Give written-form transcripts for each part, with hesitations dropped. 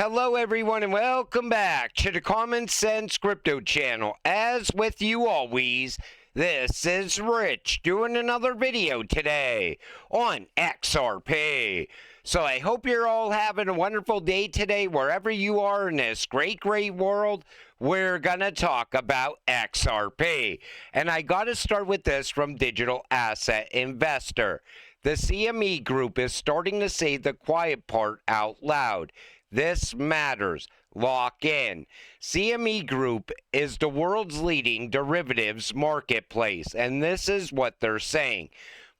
Hello, everyone, and welcome back to the Common Sense Crypto channel. As with you always, this is Rich doing another video today on XRP. So I hope you're all having a wonderful day today, wherever you are in this great world. We're going to talk about XRP. And I got to start with this from Digital Asset Investor. The CME group is starting to say the quiet part out loud. This matters. Lock in. CME Group is the world's leading derivatives marketplace, and this is what they're saying.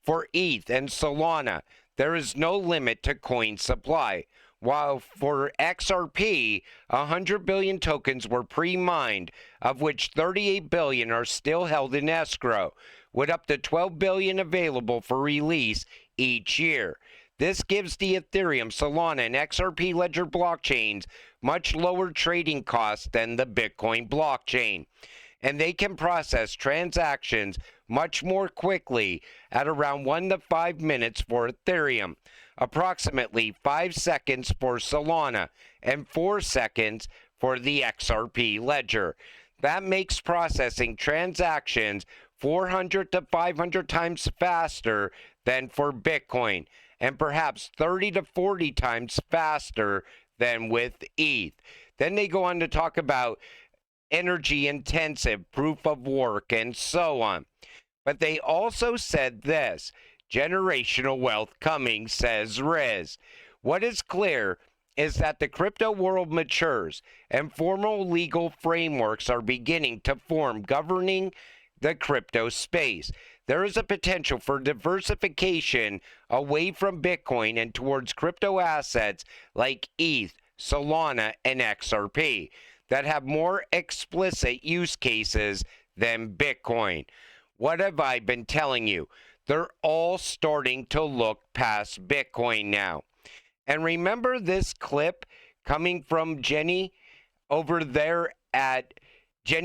For ETH and Solana, there is no limit to coin supply. While for XRP, 100 billion tokens were pre-mined, of which 38 billion are still held in escrow, with up to 12 billion available for release each year. This gives the Ethereum, Solana, and XRP Ledger blockchains much lower trading costs than the Bitcoin blockchain. And they can process transactions much more quickly at around 1 to 5 minutes for Ethereum, approximately 5 seconds for Solana, and 4 seconds for the XRP Ledger. That makes processing transactions 400 to 500 times faster than for Bitcoin, and perhaps 30 to 40 times faster than with ETH. Then they go on to talk about energy intensive, proof of work, and so on. But they also said this: generational wealth coming, says Riz. What is clear is that the crypto world matures and formal legal frameworks are beginning to form governing the crypto space. There is a potential for diversification away from Bitcoin and towards crypto assets like ETH, Solana, and XRP that have more explicit use cases than Bitcoin. What have I been telling you? They're all starting to look past Bitcoin now. And remember this clip coming from Jenny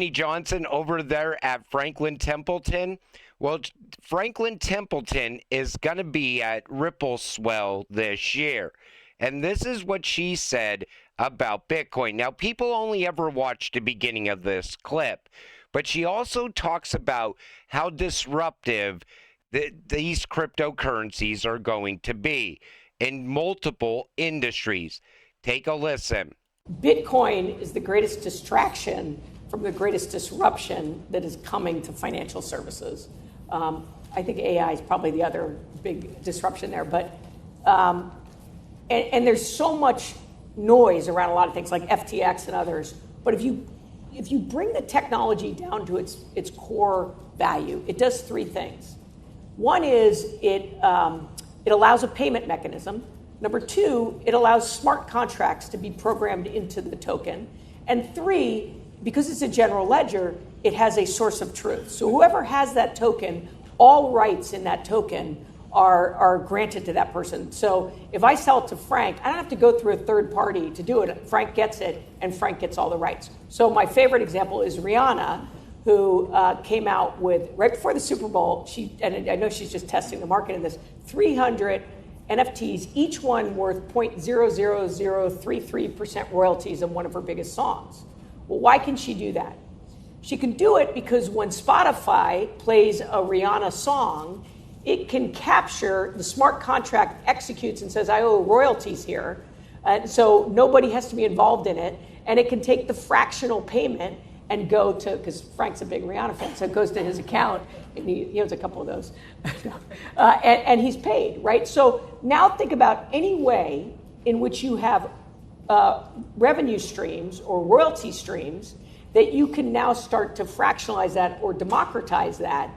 Johnson over there at Franklin Templeton? Well, Franklin Templeton is going to be at Ripple Swell this year. And this is what she said about Bitcoin. Now, people only ever watch the beginning of this clip, but she also talks about how disruptive these cryptocurrencies are going to be in multiple industries. Take a listen. Bitcoin is the greatest distraction from the greatest disruption that is coming to financial services. I think AI is probably the other big disruption there, but and there's so much noise around a lot of things like FTX and others. But if you bring the technology down to its core value, it does three things. One is it allows a payment mechanism. Number two, it allows smart contracts to be programmed into the token. And three, because it's a general ledger, it has a source of truth. So whoever has that token, all rights in that token are granted to that person. So if I sell it to Frank, I don't have to go through a third party to do it. Frank gets it, and Frank gets all the rights. So my favorite example is Rihanna, who came out with, right before the Super Bowl, and I know she's just testing the market in this, 300 NFTs, each one worth 0.00033% royalties on one of her biggest songs. Well, why can she do that? She can do it because when Spotify plays a Rihanna song, it can capture, the smart contract executes and says, I owe royalties here. And so nobody has to be involved in it. And it can take the fractional payment and go to, because Frank's a big Rihanna fan, so it goes to his account, and he owns a couple of those. And he's paid, right? So now think about any way in which you have revenue streams or royalty streams that you can now start to fractionalize that or democratize that,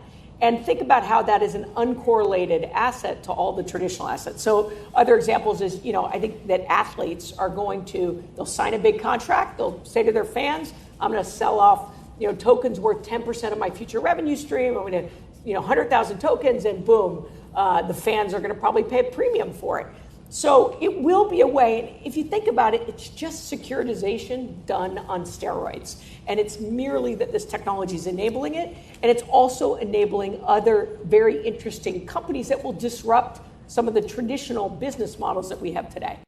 and think about how that is an uncorrelated asset to all the traditional assets. So other examples is, I think that athletes are they'll sign a big contract, they'll say to their fans, I'm going to sell off, tokens worth 10% of my future revenue stream, I'm going to, 100,000 tokens, and boom, the fans are going to probably pay a premium for it. So it will be a way, and if you think about it, it's just securitization done on steroids. And it's merely that this technology is enabling it, and it's also enabling other very interesting companies that will disrupt some of the traditional business models that we have today.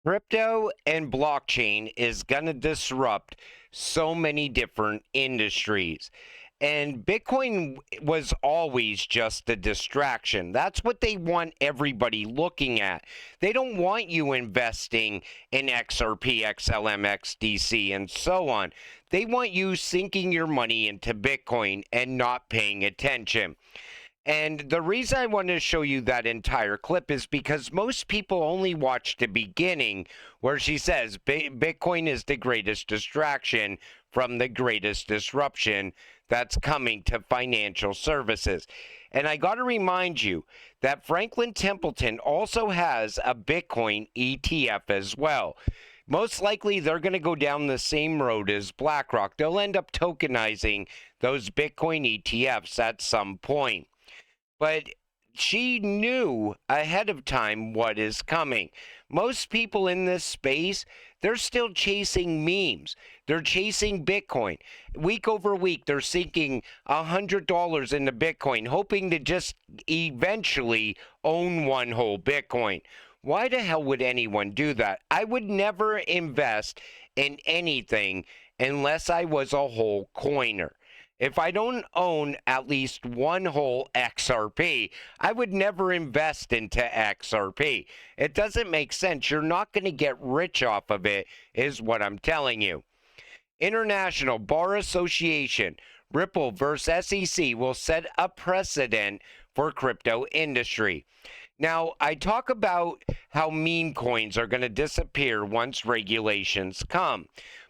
Crypto and blockchain is going to disrupt so many different industries. And Bitcoin was always just a distraction. That's what they want everybody looking at. They don't want you investing in XRP, XLM, XDC, and so on. They want you sinking your money into Bitcoin and not paying attention. And the reason I wanted to show you that entire clip is because most people only watch the beginning where she says Bitcoin is the greatest distraction from the greatest disruption that's coming to financial services. And I got to remind you that Franklin Templeton also has a Bitcoin ETF as well. Most likely they're going to go down the same road as Blackrock. They'll end up tokenizing those Bitcoin ETFs at some point. But she knew ahead of time what is coming. Most people in this space, they're still chasing memes. They're chasing Bitcoin. Week over week, they're sinking $100 into Bitcoin, hoping to just eventually own one whole Bitcoin. Why the hell would anyone do that? I would never invest in anything unless I was a whole coiner. If I don't own at least one whole XRP, I would never invest into XRP. It doesn't make sense. You're not going to get rich off of it, is what I'm telling you. International Bar Association, Ripple versus SEC will set a precedent for crypto industry. Now, I talk about how meme coins are going to disappear once regulations come.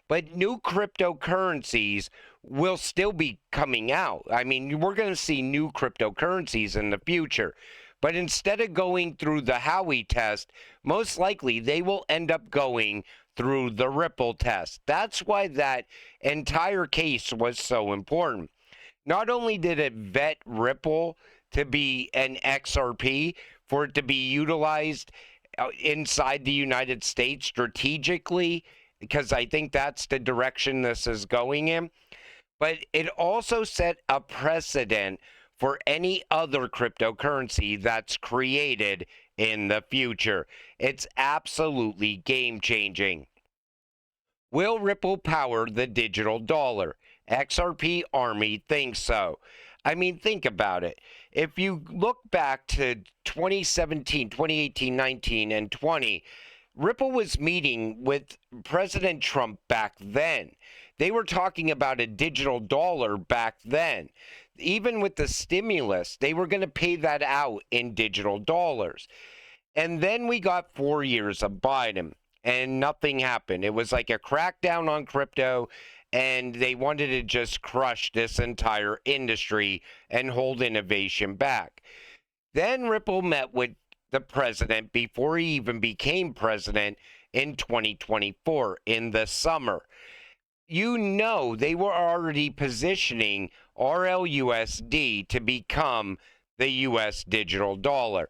But new cryptocurrencies will still be coming out. I mean, we're going to see new cryptocurrencies in the future. But instead of going through the Howey test, most likely they will end up going through the Ripple test. That's why that entire case was so important. Not only did it vet Ripple to be an XRP, for it to be utilized inside the United States strategically, because I think that's the direction this is going in. But it also set a precedent for any other cryptocurrency that's created in the future. It's absolutely game-changing. Will Ripple power the digital dollar? XRP Army thinks so. I mean, think about it. If you look back to 2017, 2018, 19, and 20, Ripple was meeting with President Trump back then. They were talking about a digital dollar back then. Even with the stimulus, they were going to pay that out in digital dollars. And then we got 4 years of Biden, and nothing happened. It was like a crackdown on crypto, and they wanted to just crush this entire industry and hold innovation back. Then Ripple met with the president before he even became president in 2024 in the summer. You know, they were already positioning RLUSD to become the US digital dollar.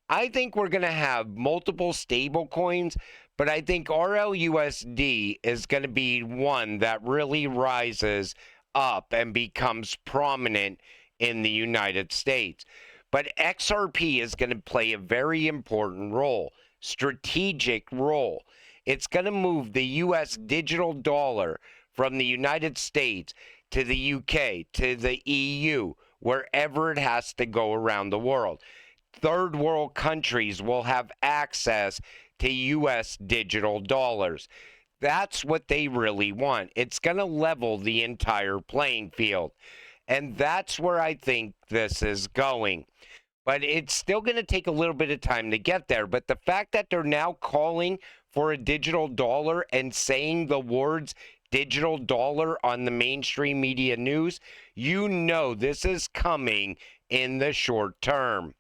I think we're going to have multiple stable coins, but I think RLUSD is going to be one that really rises up and becomes prominent in the United States. But XRP is going to play a very important role, strategic role. It's going to move the U.S. digital dollar from the United States to the UK, to the EU, wherever it has to go around the world. Third world countries will have access to U.S. digital dollars. That's what they really want. It's going to level the entire playing field. And that's where I think this is going. But it's still going to take a little bit of time to get there. But the fact that they're now calling for a digital dollar and saying the words digital dollar on the mainstream media news, you know this is coming in the short term.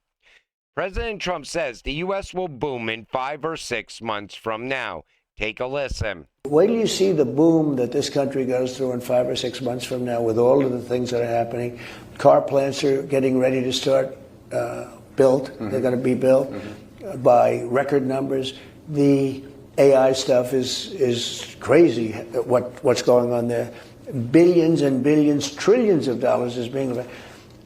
President Trump says the U.S. will boom in 5 or 6 months from now. Take a listen. Wait till you see the boom that this country goes through in 5 or 6 months from now with all of the things that are happening. Car plants are getting ready to start built. Mm-hmm. They're going to be built by record numbers. The AI stuff is crazy, what's going on there. Billions and billions, trillions of dollars is being,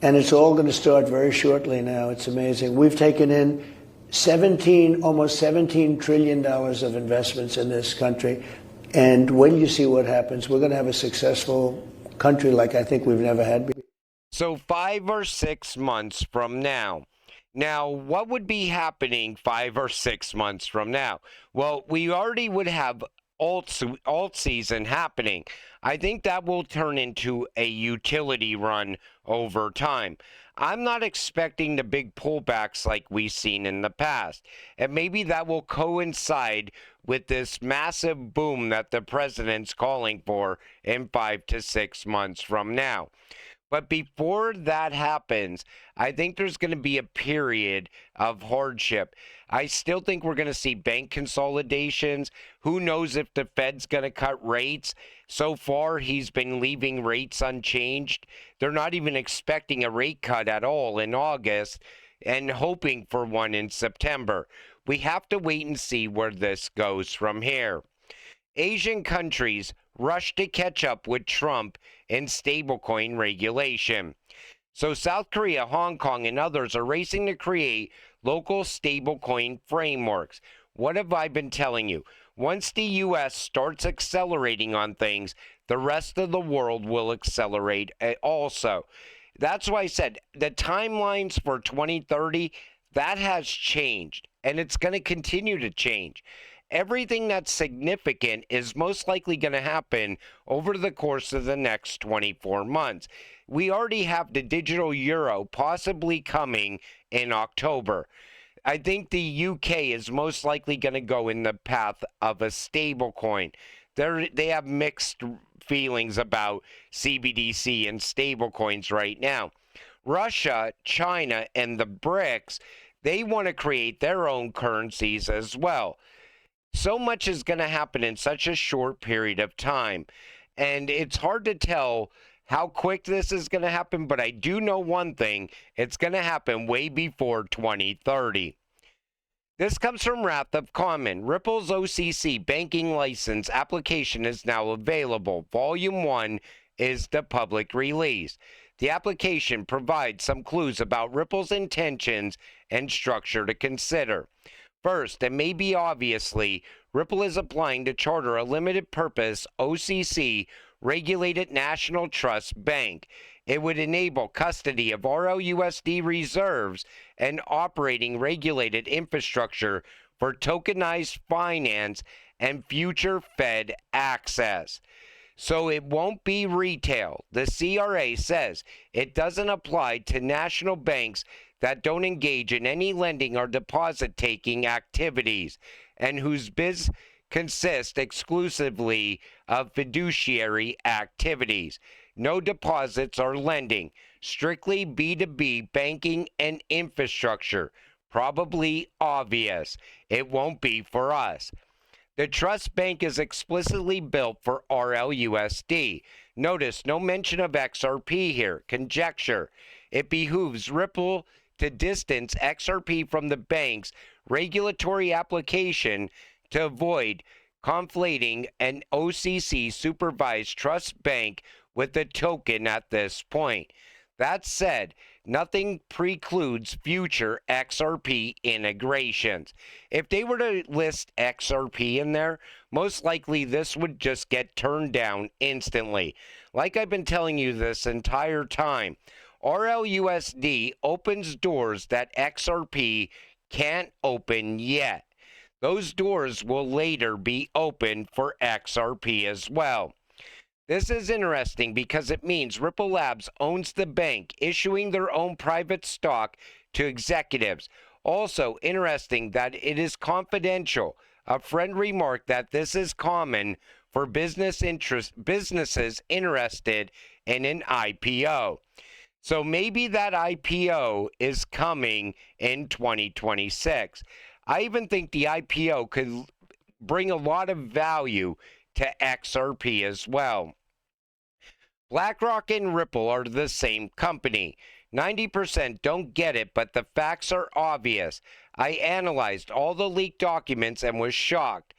and it's all going to start very shortly now. It's amazing. We've taken in almost $17 trillion of investments in this country. And when you see what happens, we're going to have a successful country like I think we've never had before. So 5 or 6 months from now. Now, what would be happening 5 or 6 months from now? Well, we already would have alt season happening. I think that will turn into a utility run over time. I'm not expecting the big pullbacks like we've seen in the past. And maybe that will coincide with this massive boom that the president's calling for in 5 to 6 months from now. But before that happens, I think there's going to be a period of hardship. I still think we're going to see bank consolidations. Who knows if the Fed's going to cut rates? So far, he's been leaving rates unchanged. They're not even expecting a rate cut at all in August and hoping for one in September. We have to wait and see where this goes from here. Asian countries rush to catch up with Trump in stablecoin regulation. So South Korea, Hong Kong, and others are racing to create local stablecoin frameworks. What have I been telling you? Once the U.S. starts accelerating on things, the rest of the world will accelerate also. That's why I said the timelines for 2030, that has changed, and it's going to continue to change. Everything that's significant is most likely going to happen over the course of the next 24 months. We already have the digital euro possibly coming in October. I think the UK is most likely going to go in the path of a stable coin. They have mixed feelings about CBDC and stable coins right now. Russia, China, and the BRICS, they want to create their own currencies as well. So much is going to happen in such a short period of time. And it's hard to tell how quick this is going to happen, but I do know one thing. It's going to happen way before 2030. This comes from Wrath of Common. Ripple's OCC banking license application is now available. Volume 1 is the public release. The application provides some clues about Ripple's intentions and structure to consider. First, and maybe obviously, Ripple is applying to charter a limited purpose OCC regulated national trust bank. It would enable custody of RLUSD reserves and operating regulated infrastructure for tokenized finance and future Fed access. So it won't be retail. The CRA says it doesn't apply to national banks that don't engage in any lending or deposit-taking activities and whose biz consist exclusively of fiduciary activities. No deposits or lending. Strictly B2B banking and infrastructure. Probably obvious. It won't be for us. The trust bank is explicitly built for RLUSD. Notice no mention of XRP here. Conjecture. It behooves Ripple to distance XRP from the bank's regulatory application to avoid conflating an OCC-supervised trust bank with the token at this point. That said, nothing precludes future XRP integrations. If they were to list XRP in there, most likely this would just get turned down instantly. Like I've been telling you this entire time, RLUSD opens doors that XRP can't open yet. Those doors will later be opened for XRP as well. This is interesting because it means Ripple Labs owns the bank, issuing their own private stock to executives. Also interesting that it is confidential. A friend remarked that this is common for businesses interested in an IPO. So maybe that IPO is coming in 2026. I even think the IPO could bring a lot of value to XRP as well. Blackrock and Ripple are the same company. 90% don't get it, but the facts are obvious. I analyzed all the leaked documents and was shocked.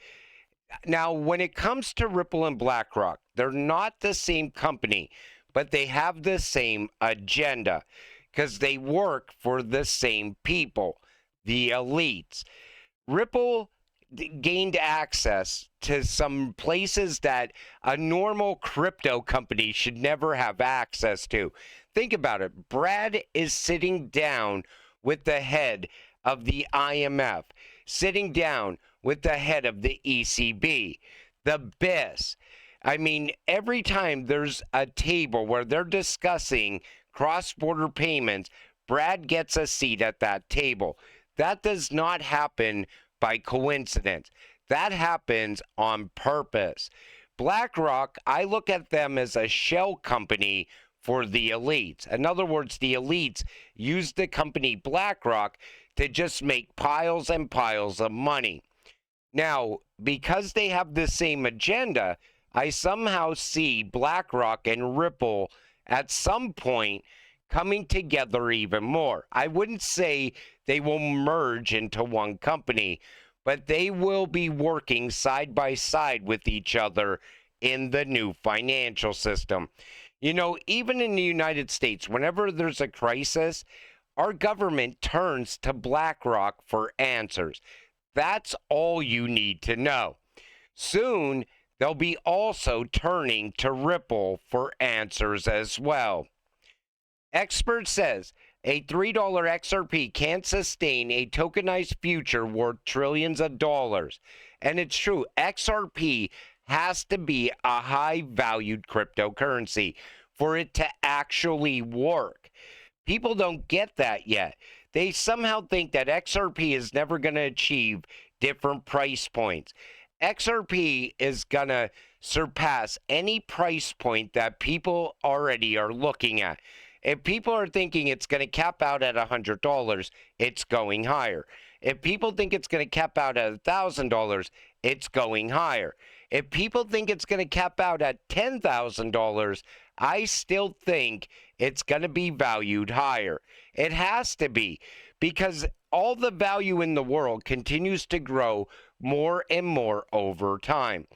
Now, when it comes to Ripple and Blackrock, they're not the same company, but they have the same agenda because they work for the same people. the elites. Ripple gained access to some places that a normal crypto company should never have access to. Think about it. Brad is sitting down with the head of the IMF, sitting down with the head of the ECB, the BIS. I mean, every time there's a table where they're discussing cross-border payments, Brad gets a seat at that table. That does not happen by coincidence. That happens on purpose. BlackRock, I look at them as a shell company for the elites. In other words, the elites use the company BlackRock to just make piles and piles of money. Now, because they have the same agenda, I somehow see BlackRock and Ripple at some point coming together even more. I wouldn't say they will merge into one company, but they will be working side by side with each other in the new financial system. You know, even in the United States, whenever there's a crisis, our government turns to BlackRock for answers. That's all you need to know. Soon, they'll be also turning to Ripple for answers as well. Expert says a $3 XRP can't sustain a tokenized future worth trillions of dollars. And it's true, XRP has to be a high-valued cryptocurrency for it to actually work. People don't get that yet. They somehow think that XRP is never going to achieve different price points. XRP is going to surpass any price point that people already are looking at. If people are thinking it's going to cap out at $100, it's going higher. If people think it's going to cap out at $1,000, it's going higher. If people think it's going to cap out at $10,000, I still think it's going to be valued higher. It has to be, because all the value in the world continues to grow more and more over time.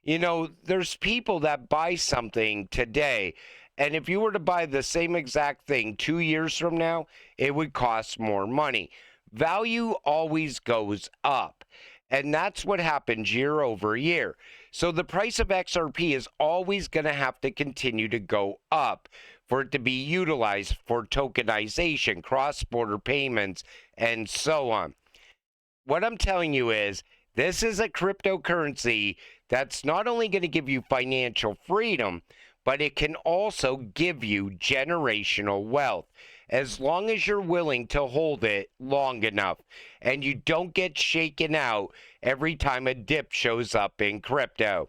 You know, there's people that buy something today, and if you were to buy the same exact thing 2 years from now, it would cost more money. Value always goes up, and that's what happens year over year. So the price of XRP is always going to have to continue to go up for it to be utilized for tokenization, cross-border payments, and so on. What I'm telling you is, this is a cryptocurrency that's not only going to give you financial freedom, but it can also give you generational wealth, as long as you're willing to hold it long enough and you don't get shaken out every time a dip shows up in crypto.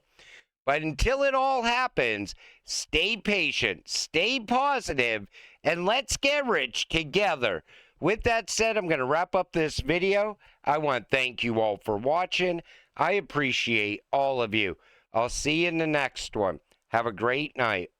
But until it all happens, stay patient, stay positive, and let's get rich together. With that said, I'm going to wrap up this video. I want to thank you all for watching. I appreciate all of you. I'll see you in the next one. Have a great night.